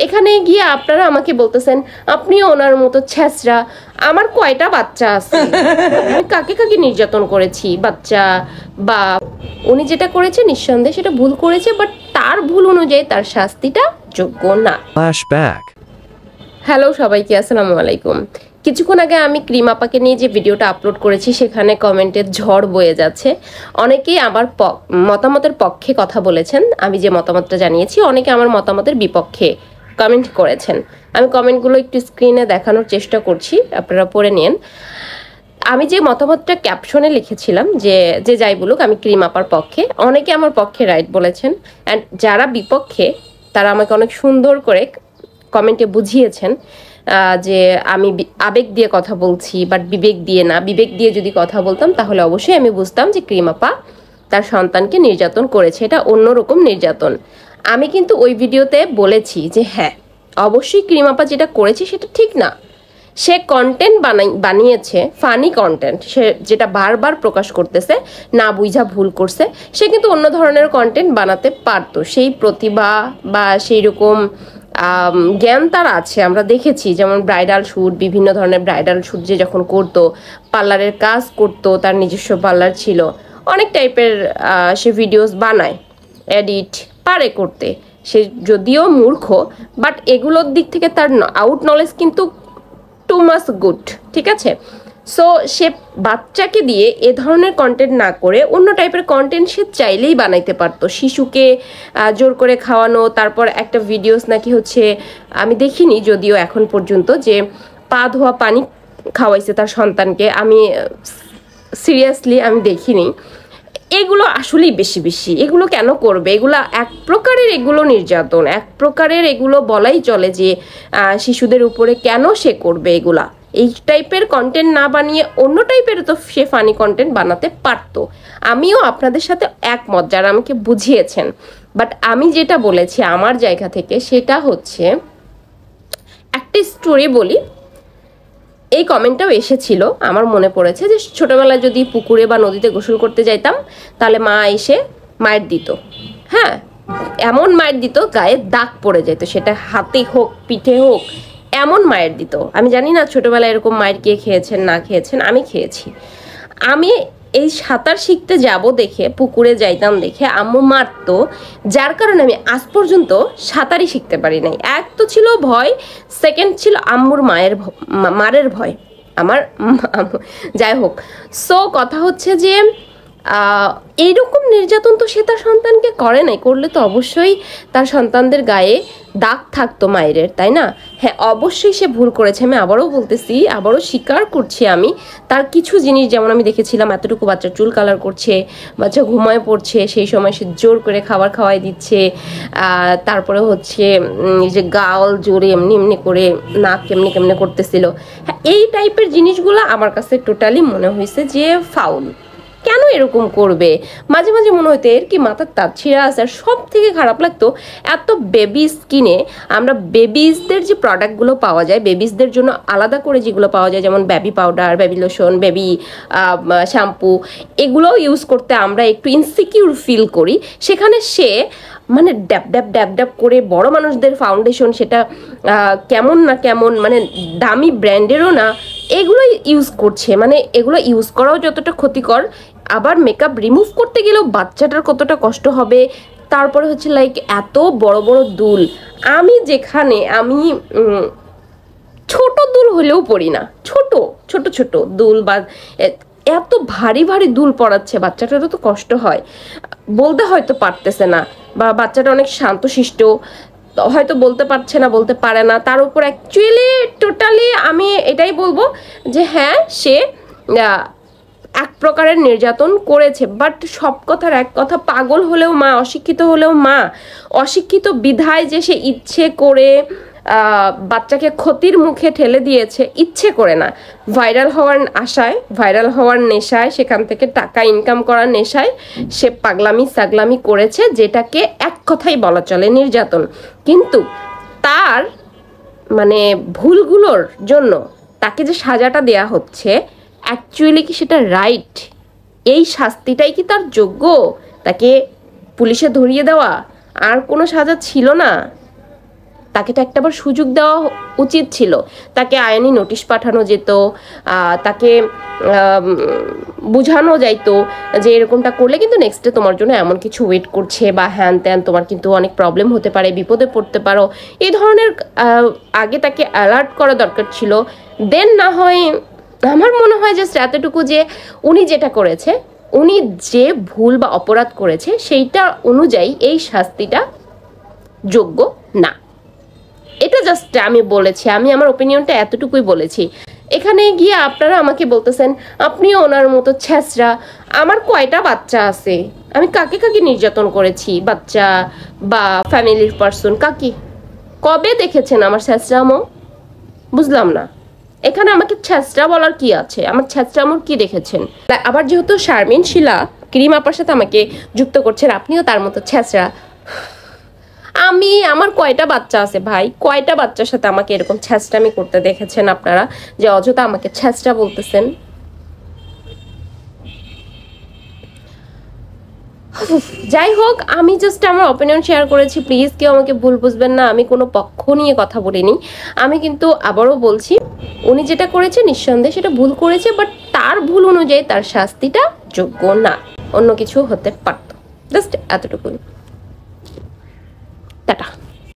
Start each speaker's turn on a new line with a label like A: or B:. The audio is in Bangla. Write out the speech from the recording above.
A: এখানে গিয়ে আপনারা আমাকে বলতেছেন আপনিও ওনার মতো ছ্যাঁচড়া। আমার কয়টা বাচ্চা আছে, আমি কাকে কাকে নির্যাতন করেছি, বাচ্চা বা উনি যেটা করেছে নিঃসন্দেহে সেটা ভুল করেছে, বাট তার ভুল অনুযায়ী তার শাস্তিটা যোগ্য না।
B: Flashback.
A: হ্যালো সবাইকে, আসসালামু আলাইকুম। কিছুক্ষণ আগে আমি ক্রিম আপাকে নিয়ে যে ভিডিওটা আপলোড করেছি সেখানে কমেন্টের ঝড় বয়ে যাচ্ছে। অনেকেই আমার মতামতের পক্ষে কথা বলেছেন, আমি যে মতামতটা জানিয়েছি, অনেকে আমার মতামতের বিপক্ষে কমেন্ট করেছেন। আমি কমেন্টগুলো একটু স্ক্রিনে দেখানোর চেষ্টা করছি, আপনারা পড়ে নিন। আমি যে মতামতটা ক্যাপশনে লিখেছিলাম যে যাই বলুক আমি ক্রিম আপার পক্ষে, অনেকে আমার পক্ষে রাইট বলেছেন, অ্যান্ড যারা বিপক্ষে তারা আমাকে অনেক সুন্দর করে কমেন্টে বুঝিয়েছেন যে আমি আবেগ দিয়ে কথা বলছি, বাট বিবেক দিয়ে না। বিবেক দিয়ে যদি কথা বলতাম তাহলে অবশ্যই আমি বুঝতাম যে ক্রিম আপা তার সন্তানকে নির্যাতন করেছে, এটা অন্যরকম নির্যাতন। আমি কিন্তু ওই ভিডিওতে বলেছি যে হ্যাঁ অবশ্যই ক্রিম আপা যেটা করেছে সেটা ঠিক না। সে কন্টেন্ট বানিয়েছে, ফানি কন্টেন্ট, সে যেটা বারবার প্রকাশ করতেছে, না বুঝা ভুল করছে। সে কিন্তু অন্য ধরনের কন্টেন্ট বানাতে পারতো, সেই প্রতিভা বা সেই রকম জ্ঞান তার আছে। আমরা দেখেছি যেমন ব্রাইডাল শ্যুট, বিভিন্ন ধরনের ব্রাইডাল শ্যুট যে যখন করতো, পার্লারের কাজ করতো, তার নিজস্ব পার্লার ছিল, অনেক টাইপের সে ভিডিওস বানায়, এডিট পারে করতে। সে যদিও মূর্খ, বাট এগুলোর দিক থেকে তার আউট নলেজ কিন্তু টু মাচ গুড, ঠিক আছে। সো সে বাচ্চাকে দিয়ে এ ধরনের কন্টেন্ট না করে অন্য টাইপের কন্টেন্ট সে চাইলেই বানাইতে পারতো। শিশুকে জোর করে খাওয়ানো, তারপর একটা ভিডিওস নাকি হচ্ছে, আমি দেখিনি যদিও এখন পর্যন্ত, যে পা ধোয়া পানি খাওয়াইছে তার সন্তানকে। আমি সিরিয়াসলি আমি দেখিনি। এগুলো আসলেই বেশি এগুলো কেন করবে? এগুলো এক প্রকারের এগুলো নির্যাতন, এক প্রকারের এগুলো বলাই চলে যে শিশুদের উপরে কেন সে করবে এগুলা। এই টাইপের কন্টেন্ট না বানিয়ে অন্য টাইপের তো সে ফানি কন্টেন্ট বানাতে পারতো। আমিও আপনাদের সাথে একমত যারা আমাকে বুঝিয়েছেন, বাট আমি যেটা বলেছি আমার জায়গা থেকে সেটা হচ্ছে, একটা স্টোরি বলি। এই কমেন্টটাও এসেছিল, আমার মনে পড়েছে যে ছোটবেলায় যদি পুকুরে বা নদীতে গোসল করতে যাইতাম তাহলে মা এসে মায়ের দিত। হ্যাঁ, এমন মায়ের দিত গায়ে দাগ পড়ে যেত, সেটা হাতে হোক পিঠে হোক, এমন মায়ের দিত। আমি জানি না ছোটবেলায় এরকম মায়ের কে খেয়েছেন না খেয়েছেন, আমি খেয়েছি। আমি এই সাঁতার শিখতে যাব দেখে, পুকুরে যাইতাম দেখে আম্মু মারতো, যার কারণে আমি আজ পর্যন্ত সাঁতারই শিখতে পারি নাই। এক তো ছিল ভয়, সেকেন্ড ছিল আম্মুর মারের ভয় আমার। যাই হোক, সো কথা হচ্ছে যে এইরকম নির্যাতন তো সে তার সন্তানকে করে নাই, করলে তো অবশ্যই তার সন্তানদের গায়ে দাগ থাকতো মায়ের, তাই না? হ্যাঁ, অবশ্যই সে ভুল করেছে, আমি আবারও বলতেছি, আবারও স্বীকার করছি। আমি তার কিছু জিনিস, যেমন আমি দেখেছিলাম এতটুকু বাচ্চা চুল কালার করছে, বাচ্চা ঘুমায় পড়ছে, সেই সময় সে জোর করে খাবার খাওয়াই দিচ্ছে। তারপরে হচ্ছে যে গাল জোরে এমনি এমনি করে নাক কেমনি কেমনি করতেছিল। হ্যাঁ, এই টাইপের জিনিসগুলো আমার কাছে টোটালি মনে হয়েছে যে ফাউল। কেন এরকম করবে? মাঝে মাঝে মনে হতো এর কি মাথার তার ছিঁড়া আছে। আর সব থেকে খারাপ লাগতো, এত বেবি স্কিনে আমরা বেবিসদের যে প্রোডাক্টগুলো পাওয়া যায়, বেবিসদের জন্য আলাদা করে যেগুলো পাওয়া যায়, যেমন baby powder, baby lotion, baby shampoo, এগুলোও ইউজ করতে আমরা একটু ইনসিকিউর ফিল করি। সেখানে সে মানে ড্যাপ ড্যাপ ড্যাপ ড্যাপ করে বড় মানুষদের ফাউন্ডেশন, সেটা কেমন না কেমন, মানে দামি ব্র্যান্ডেরও না, এগুলো ইউজ করছে। মানে এগুলো ইউজ করাও যতটা ক্ষতিকর, আবার মেকআপ রিমুভ করতে গেলেও বাচ্চাটার কতটা কষ্ট হবে। তারপরে হচ্ছে লাইক এত বড় বড় দুল, আমি যেখানে আমি ছোট দুল হলেও পরি না, ছোট ছোট ছোট দুল, বা এত ভারী ভারী দুল পড়াচ্ছে, বাচ্চাটারও তো কষ্ট হয়। বলতে হয়তো পারতেছে না, বা বাচ্চাটা অনেক শান্তশিষ্ট, হয়তো বলতে পারছে না, বলতে পারে না। তার উপর অ্যাকচুয়ালি টোটালি আমি এটাই বলবো যে হ্যাঁ, সে এক প্রকারের নির্যাতন করেছে। বাট সব কথার এক কথা, পাগল হলেও মা, অশিক্ষিত হলেও মা। অশিক্ষিত বিধায় যে সে ইচ্ছে করে বাচ্চাকে ক্ষতির মুখে ঠেলে দিয়েছে, ইচ্ছে করে না, ভাইরাল হওয়ার আশায়, ভাইরাল হওয়ার নেশায়, সেখান থেকে টাকা ইনকাম করার নেশায় সে পাগলামি সাগলামি করেছে, যেটাকে এক কথাই বলা চলে নির্যাতন। কিন্তু তার মানে ভুলগুলোর জন্য তাকে যে সাজাটা দেয়া হচ্ছে, অ্যাকচুয়ালি কি সেটা রাইট? এই শাস্তিটাই কি তার যোগ্য? তাকে পুলিশে ধরিয়ে দেওয়া, আর কোনো সাজা ছিল না? তাকে তো একটাবার সুযোগ দেওয়া উচিত ছিল, তাকে আইনি নোটিশ পাঠানো যেত, তাকে বোঝানো যাইতো যে এরকমটা করলে কিন্তু নেক্সটে তোমার জন্য এমন কিছু ওয়েট করছে বা হ্যান ত্যান, তোমার কিন্তু অনেক প্রবলেম হতে পারে, বিপদে পড়তে পারো, এই ধরনের আগে তাকে অ্যালার্ট করা দরকার ছিল। দেন না হয় আমার মনে হয় জাস্ট এতটুকু যে উনি যেটা করেছে, উনি যে ভুল বা অপরাধ করেছে সেইটা অনুযায়ী এই শাস্তিটা যোগ্য না। এটা জাস্ট আমি বলেছি, আমি আমার ওপিনিয়নটা এতটুকুই বলেছি। এখানে গিয়ে আপনারা আমাকে বলতেছেন আপনিও ওনার মতো ছ্যাঁচড়া। আমার কয়টা বাচ্চা আছে, আমি কাকে কাকে নির্যাতন করেছি, বাচ্চা বা ফ্যামিলির পার্সন, কাকে কবে দেখেছেন আমার ছ্যাঁচড়ামো? বুঝলাম না, এখানে আমাকে ছ্যাঁচড়া বলার কি আছে? আমার ছ্যাঁচড়ামোর কি দেখেছেন? আবার যেহেতু শারমিন শিলা ক্রিম আপার সাথে আমাকে যুক্ত করছেন, আপনিও তার মতো ছ্যাঁচড়া। আমার কয়টা বাচ্চা আছে ভাই, কয়টা বাচ্চার সাথে আমাকে এরকম ছ্যাঁচড়ামি করতে দেখেছেন আপনারা যে অযথা আমাকে ছ্যাঁচড়া বলতেছেন? যাই হোক, আমি জাস্ট আমার অপিনিয়ন শেয়ার করেছি, প্লিজ কেউ আমাকে ভুল বুঝবেন না, আমি কোনো পক্ষ নিয়ে কথা বলিনি। আমি কিন্তু আবারও বলছি, উনি যেটা করেছে নিঃসন্দেহে সেটা ভুল করেছে, বাট তার ভুল অনুযায়ী তার শাস্তিটা যোগ্য না, অন্য কিছু হতে পারত। জাস্ট এতটুকুই। টাটা।